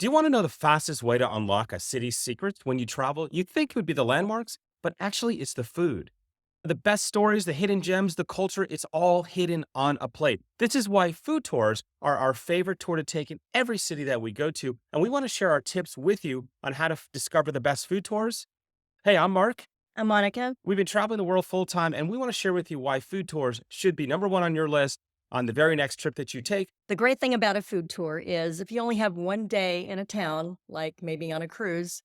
Do you want to know the fastest way to unlock a city's secrets when you travel? You'd think it would be the landmarks, but actually, it's the food. The best stories, the hidden gems, the culture, it's all hidden on a plate. This is why food tours are our favorite tour to take in every city that we go to. And we want to share our tips with you on how to discover the best food tours. Hey, I'm Mark. I'm Monica. We've been traveling the world full time, and we want to share with you why food tours should be number one on your list on the very next trip that you take. The great thing about a food tour is if you only have one day in a town, like maybe on a cruise,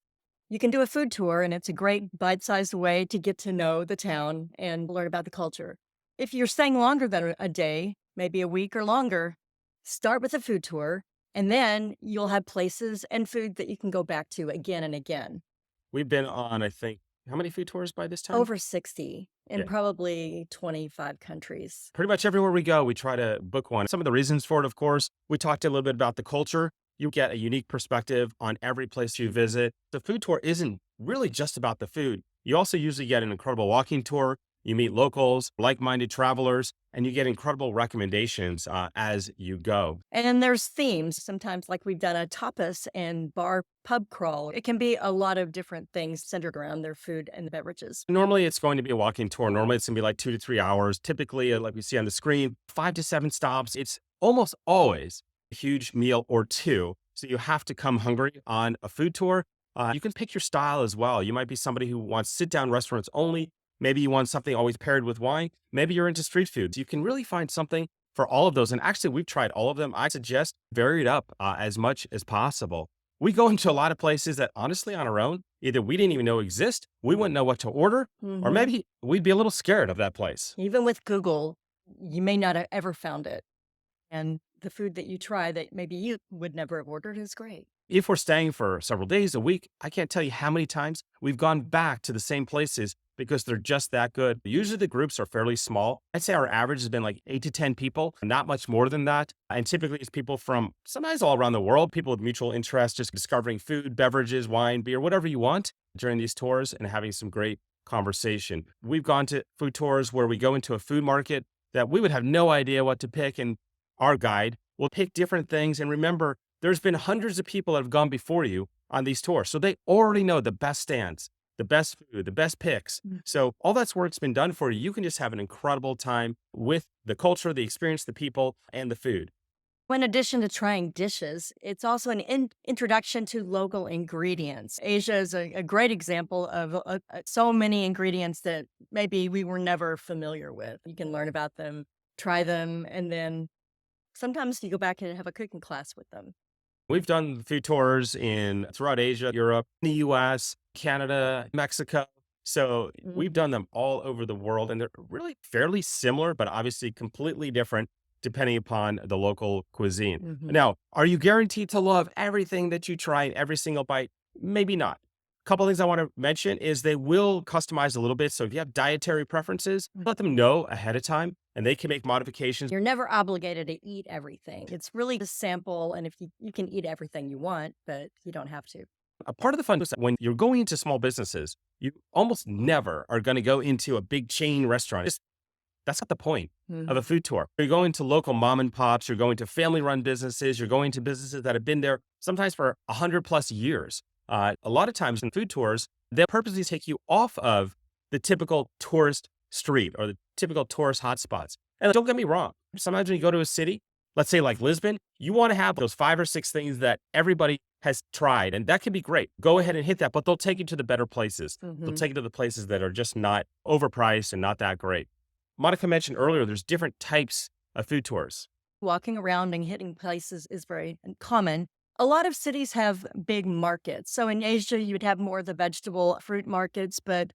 you can do a food tour and it's a great bite-sized way to get to know the town and learn about the culture. If you're staying longer than a day, maybe a week or longer, start with a food tour and then you'll have places and food that you can go back to again and again. We've been on, I think, how many food tours by this time? Over 60 in Yeah. probably 25 countries. Pretty much everywhere we go, we try to book one. Some of the reasons for it, of course, we talked a little bit about the culture. You get a unique perspective on every place you visit. The food tour isn't really just about the food. You also usually get an incredible walking tour. You meet locals, like minded travelers, and you get incredible recommendations as you go. And there's themes. Sometimes, like we've done a tapas and bar pub crawl. It can be a lot of different things centered around their food and beverages. Normally, it's going to be a walking tour. Normally, it's going to be like 2 to 3 hours. Typically, like we see on the screen, 5 to 7 stops. It's almost always a huge meal or two. So you have to come hungry on a food tour. You can pick your style as well. You might be somebody who wants sit down restaurants only. Maybe you want something always paired with wine. Maybe you're into street foods. You can really find something for all of those. And actually, we've tried all of them. I suggest vary it up as much as possible. We go into a lot of places that honestly on our own, either we didn't even know exist, we wouldn't know what to order, or Mhm. maybe we'd be a little scared of that place. Even with Google, you may not have ever found it. And the food that you try that maybe you would never have ordered is great. If we're staying for several days, a week, I can't tell you how many times we've gone back to the same places because they're just that good. Usually the groups are fairly small. I'd say our average has been like 8 to 10 people, not much more than that. And typically it's people from sometimes all around the world, people with mutual interest, just discovering food, beverages, wine, beer, whatever you want during these tours and having some great conversation. We've gone to food tours where we go into a food market that we would have no idea what to pick. And our guide will pick different things. And remember, there's been hundreds of people that have gone before you on these tours. So they already know the best stands, the best food, the best picks. Mm. So all that's work's been done for you. You can just have an incredible time with the culture, the experience, the people, and the food. In addition to trying dishes, it's also an introduction to local ingredients. Asia is a great example of so many ingredients that maybe we were never familiar with. You can learn about them, try them, and then sometimes you go back and have a cooking class with them. We've done food tours in throughout Asia, Europe, the US, Canada, Mexico. So we've Mhm. done them all over the world and they're really fairly similar, but obviously completely different depending upon the local cuisine. Mhm. Now, are you guaranteed to love everything that you try in every single bite? Maybe not. A couple things I want to mention is they will customize a little bit. So if you have dietary preferences, let them know ahead of time and they can make modifications. You're never obligated to eat everything. It's really a sample, and if you can eat everything you want, but you don't have to. A part of the fun is that when you're going into small businesses, you almost never are going to go into a big chain restaurant. That's not the point of a Mhm. food tour. You're going to local mom and pops, you're going to family run businesses, you're going to businesses that have been there sometimes for 100 plus years. A lot of times in food tours, they'll purposely take you off of the typical tourist street or the typical tourist hotspots. And don't get me wrong, sometimes when you go to a city, let's say like Lisbon, you want to have those 5 or 6 things that everybody has tried, and that can be great. Go ahead and hit that, but they'll take you to the better places. They'll Mhm. take you to the places that are just not overpriced and not that great. Monica mentioned earlier, there's different types of food tours. Walking around and hitting places is very common. A lot of cities have big markets. So in Asia, you'd have more of the vegetable fruit markets, but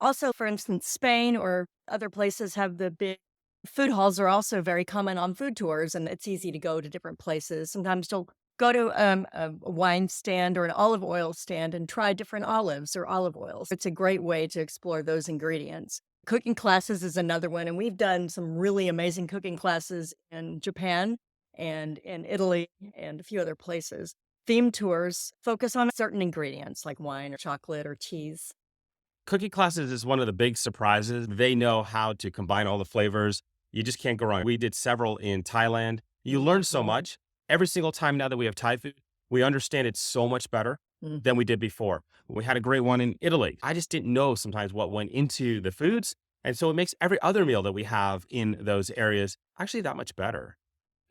also, for instance, Spain or other places have the big food halls are also very common on food tours, and it's easy to go to different places. Sometimes you'll go to a wine stand or an olive oil stand and try different olives or olive oils. It's a great way to explore those ingredients. Cooking classes is another one, and we've done some really amazing cooking classes in Japan and in Italy and a few other places. Theme tours focus on certain ingredients like wine or chocolate or cheese. Cooking classes is one of the big surprises. They know how to combine all the flavors. You just can't go wrong. We did several in Thailand. You learn so Mhm. much every single time now that we have Thai food. We understand it so much better than we did before. We had a great one in Italy. I just didn't know sometimes what went into the foods. And so it makes every other meal that we have in those areas actually that much better.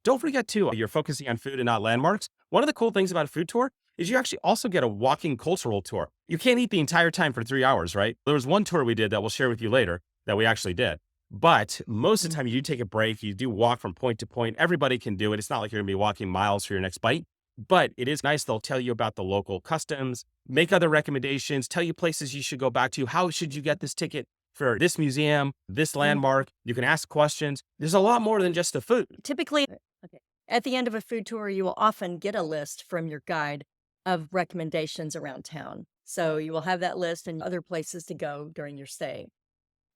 Don't forget too, you're focusing on food and not landmarks. One of the cool things about a food tour is you actually also get a walking cultural tour. You can't eat the entire time for 3 hours, right? There was one tour we did that we'll share with you later that we actually did. But most of the time you do take a break, you do walk from point to point. Everybody can do it. It's not like you're gonna be walking miles for your next bite, but it is nice. They'll tell you about the local customs, make other recommendations, tell you places you should go back to. How should you get this ticket for this museum, this Mm. landmark? You can ask questions. There's a lot more than just the food. Typically, okay. At the end of a food tour, you will often get a list from your guide of recommendations around town. So you will have that list and other places to go during your stay.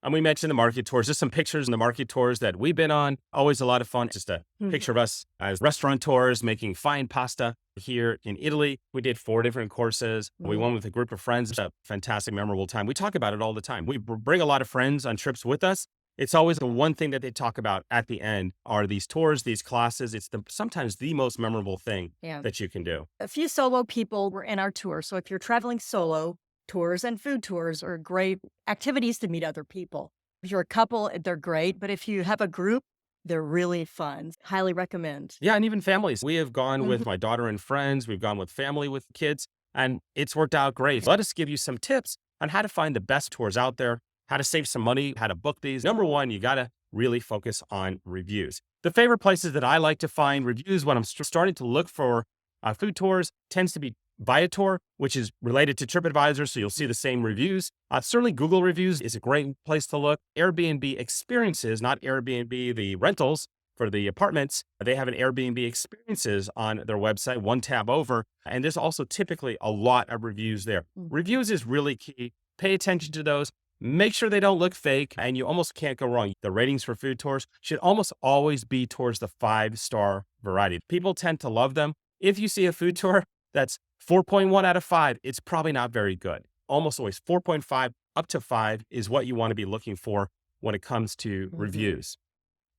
And we mentioned the market tours. Just some pictures in the market tours that we've been on. Always a lot of fun. Just a Mhm. picture of us as restaurateurs making fine pasta here in Italy. We did 4 different courses. We Mhm. went with a group of friends. It's a fantastic, memorable time. We talk about it all the time. We bring a lot of friends on trips with us. It's always the one thing that they talk about at the end are these tours, these classes. It's sometimes the most memorable thing Yeah. that you can do. A few solo people were in our tour. So if you're traveling solo, tours and food tours are great activities to meet other people. If you're a couple, they're great. But if you have a group, they're really fun. Highly recommend. Yeah, and even families. We have gone Mhm. with my daughter and friends. We've gone with family with kids, and it's worked out great. Let us give you some tips on how to find the best tours out there, how to save some money, how to book these. Number one, you got to really focus on reviews. The favorite places that I like to find reviews when I'm starting to look for food tours tends to be Viator, which is related to TripAdvisor, so you'll see the same reviews. Certainly, Google reviews is a great place to look. Airbnb experiences, not Airbnb, the rentals for the apartments. They have an Airbnb experiences on their website, one tab over. And there's also typically a lot of reviews there. Mm. Reviews is really key. Pay attention to those. Make sure they don't look fake, and you almost can't go wrong. The ratings for food tours should almost always be towards the 5-star variety. People tend to love them. If you see a food tour that's 4.1 out of 5, it's probably not very good. Almost always 4.5 up to 5 is what you want to be looking for when it comes to Mhm. reviews.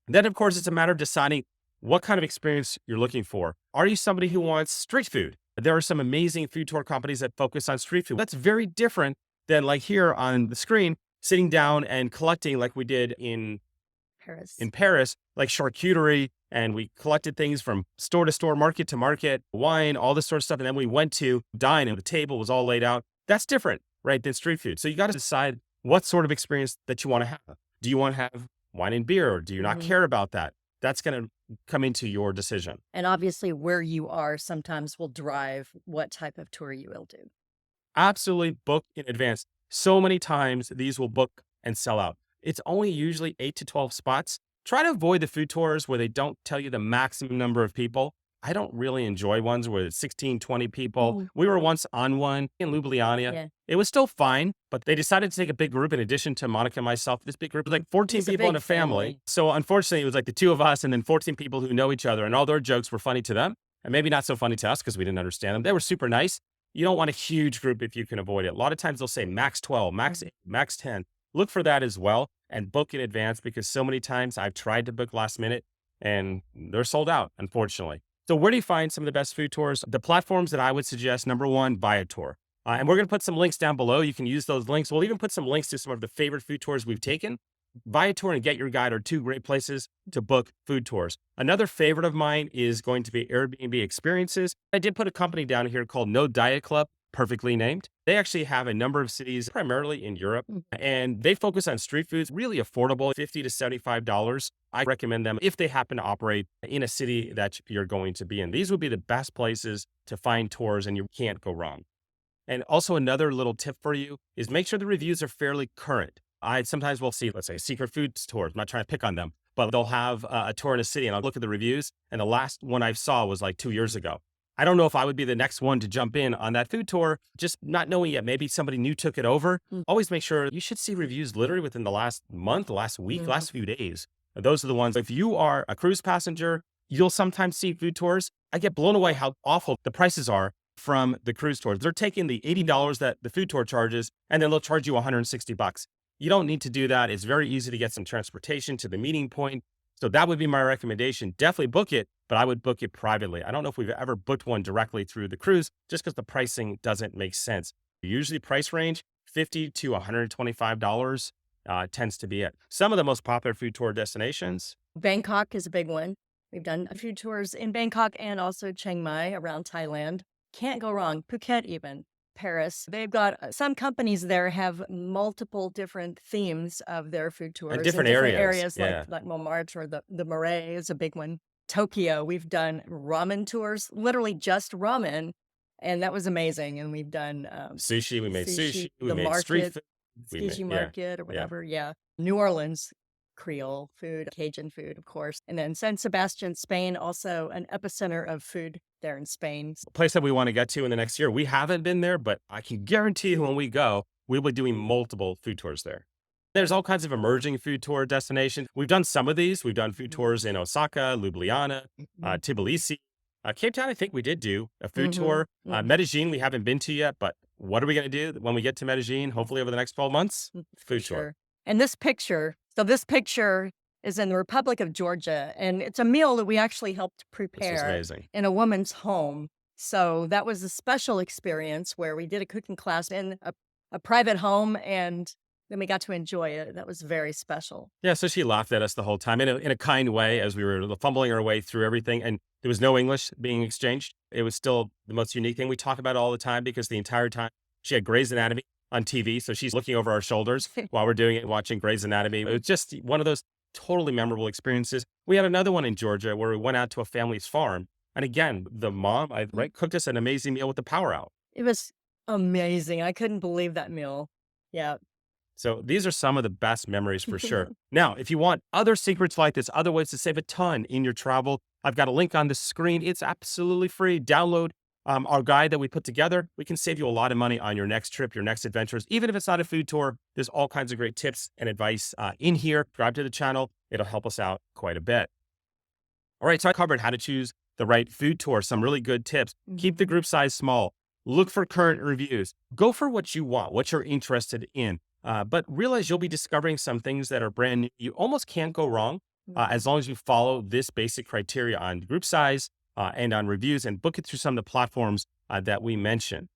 Then, of course, it's a matter of deciding what kind of experience you're looking for. Are you somebody who wants street food? There are some amazing food tour companies that focus on street food. That's very different than like here on the screen, sitting down and collecting like we did Paris. in Paris, like charcuterie, and we collected things from store to store, market to market, wine, all this sort of stuff. And then we went to dine and the table was all laid out. That's different, right, than street food. So you got to decide what sort of experience that you want to have. Do you want to have wine and beer, or do you not Mhm. care about that? That's going to come into your decision. And obviously, where you are sometimes will drive what type of tour you will do. Absolutely book in advance. So many times these will book and sell out. It's only usually 8 to 12 spots. Try to avoid the food tours where they don't tell you the maximum number of people. I don't really enjoy ones where it's 16, 20 people. Mhm. We were once on one in Ljubljana. Yeah. It was still fine, but they decided to take a big group in addition to Monica and myself. This big group, like 14 It's a people in big a family. family. So unfortunately, it was like the two of us and then 14 people who know each other, and all their jokes were funny to them and maybe not so funny to us because we didn't understand them. They were super nice. You don't want a huge group if you can avoid it. A lot of times they'll say max 12, max 8, max 10. Look for that as well and book in advance, because so many times I've tried to book last minute and they're sold out, unfortunately. So where do you find some of the best food tours? The platforms that I would suggest, number one, Viator. And we're going to put some links down below. You can use those links. We'll even put some links to some of the favorite food tours we've taken. Viator and Get Your Guide are two great places to book food tours. Another favorite of mine is going to be Airbnb Experiences. I did put a company down here called No Diet Club, perfectly named. They actually have a number of cities, primarily in Europe, Mm. and they focus on street foods, really affordable, $50 to $75. I recommend them if they happen to operate in a city that you're going to be in. These would be the best places to find tours, and you can't go wrong. And also another little tip for you is make sure the reviews are fairly current. I sometimes will see, let's say, secret food tours. I'm not trying to pick on them, but they'll have a tour in a city and I'll look at the reviews. And the last one I saw was like 2 years ago. I don't know if I would be the next one to jump in on that food tour, just not knowing yet. Maybe somebody new took it over. Mm. Always make sure you should see reviews literally within the last month, last week, Mhm. last few days. Those are the ones. If you are a cruise passenger, you'll sometimes see food tours. I get blown away how awful the prices are from the cruise tours. They're taking the $80 that the food tour charges, and then they'll charge you $160. You don't need to do that. It's very easy to get some transportation to the meeting point. So that would be my recommendation. Definitely book it, but I would book it privately. I don't know if we've ever booked one directly through the cruise just because the pricing doesn't make sense. Usually price range $50 to $125 tends to be it. Some of the most popular food tour destinations. Bangkok is a big one. We've done a few tours in Bangkok and also Chiang Mai around Thailand. Can't go wrong. Phuket, even Paris. They've got some companies there have multiple different themes of their food And tours in different different areas. areas, Yeah. like Montmartre or the Marais is a big one. Tokyo, we've done ramen tours, literally just ramen, and that was amazing. And we've done Sushi. We made sushi. sushi, We the made street market, food. We made, Skiji yeah. Market or Yeah. whatever. Yeah. New Orleans, Creole food, Cajun food, of course. And then San Sebastian, Spain, also an epicenter of food there in Spain. Place that we want to get to in the next year. We haven't been there, but I can guarantee you when we go, we'll be doing multiple food tours there. There's all kinds of emerging food tour destinations. We've done some of these. We've done food tours in Osaka, Ljubljana, Mhm. Tbilisi. Cape Town, I think we did do a food Mhm. tour. Mhm. Medellin, we haven't been to yet, but what are we going to do when we get to Medellin, hopefully over the next 12 months? For Food tour, sure. And this picture is in the Republic of Georgia, and it's a meal that we actually helped which was prepare amazing. in a woman's home. So that was a special experience where we did a cooking class in a private home, and then we got to enjoy it. That was very special. Yeah, so she laughed at us the whole time in a kind way as we were fumbling our way through everything. And there was no English being exchanged. It was still the most unique thing we talk about all the time because the entire time she had Grey's Anatomy on TV. So she's looking over our shoulders while we're doing it, watching Grey's Anatomy. It was just one of those totally memorable experiences. We had another one in Georgia where we went out to a family's farm. And again, the mom, right, cooked us an amazing meal with the power out. It was amazing. I couldn't believe that meal. Yeah. So these are some of the best memories for sure. Now, if you want other secrets like this, other ways to save a ton in your travel, I've got a link on the screen. It's absolutely free. Download our guide that we put together. We can save you a lot of money on your next trip, your next adventures. Even if it's not a food tour, there's all kinds of great tips and advice in here. Subscribe to the channel. It'll help us out quite a bit. All right, so I covered how to choose the right food tour, some really good tips. Keep the group size small. Look for current reviews. Go for what you want, what you're interested in. But realize you'll be discovering some things that are brand new. You almost can't go wrong as long as you follow this basic criteria on group size and on reviews and book it through some of the platforms that we mentioned.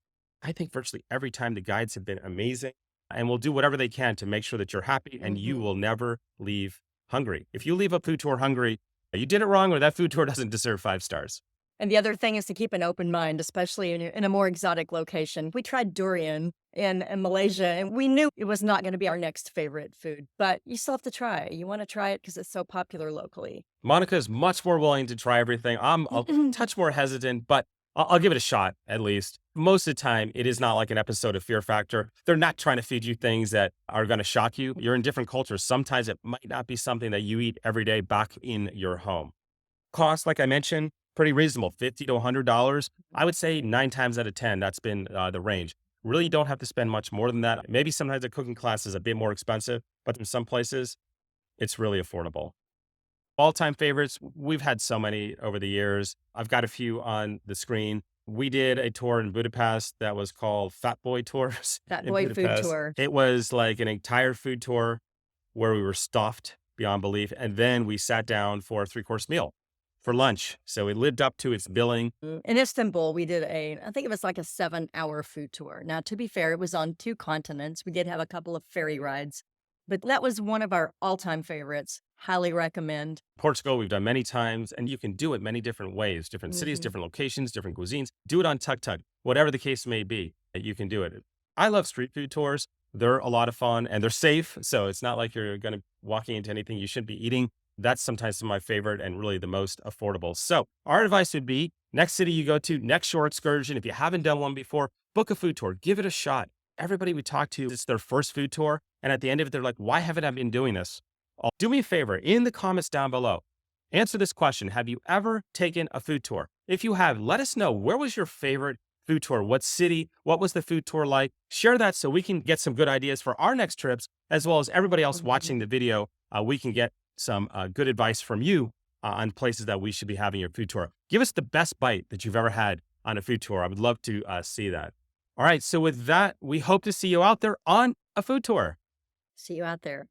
I think virtually every time the guides have been amazing and will do whatever they can to make sure that you're happy and you will never leave hungry. If you leave a food tour hungry, you did it wrong or that food tour doesn't deserve 5 stars. And the other thing is to keep an open mind, especially in a more exotic location. We tried durian in Malaysia, and we knew it was not going to be our next favorite food, but you still have to try. You want to try it because it's so popular locally. Monica is much more willing to try everything. I'm a touch more hesitant, but I'll give it a shot at least. Most of the time, it is not like an episode of Fear Factor. They're not trying to feed you things that are going to shock you. You're in different cultures. Sometimes it might not be something that you eat every day back in your home. Cost, like I mentioned, pretty reasonable, $50 to $100. I would say 9 times out of 10, that's been the range. Really don't have to spend much more than that. Maybe sometimes a cooking class is a bit more expensive, but in some places, it's really affordable. All-time favorites, we've had so many over the years. I've got a few on the screen. We did a tour in Budapest that was called Fat Boy Tours Fat in Boy Food Budapest. Tour. It was like an entire food tour where we were stuffed beyond belief. And then we sat down for a 3-course meal for lunch. So it lived up to its billing. In Istanbul, we did I think it was like a 7-hour food tour. Now, to be fair, it was on 2 continents. We did have a couple of ferry rides, but that was one of our all-time favorites. Highly recommend. Portugal, we've done many times, and you can do it many different ways, different cities, different locations, different cuisines. Do it on Tuk Tuk, whatever the case may be, you can do it. I love street food tours. They're a lot of fun and they're safe. So it's not like you're going to walking into anything you shouldn't be eating. That's sometimes my favorite and really the most affordable. So our advice would be next city you go to, next shore excursion. If you haven't done one before, book a food tour, give it a shot. Everybody we talk to, it's their first food tour. And at the end of it, they're like, why haven't I been doing this? Do me a favor in the comments down below. Answer this question. Have you ever taken a food tour? If you have, let us know. Where was your favorite food tour? What city? What was the food tour like? Share that so we can get some good ideas for our next trips, as well as everybody else watching the video. We can get some good advice from you on places that we should be having your food tour. Give us the best bite that you've ever had on a food tour. I would love to see that. All right. So with that, we hope to see you out there on a food tour. See you out there.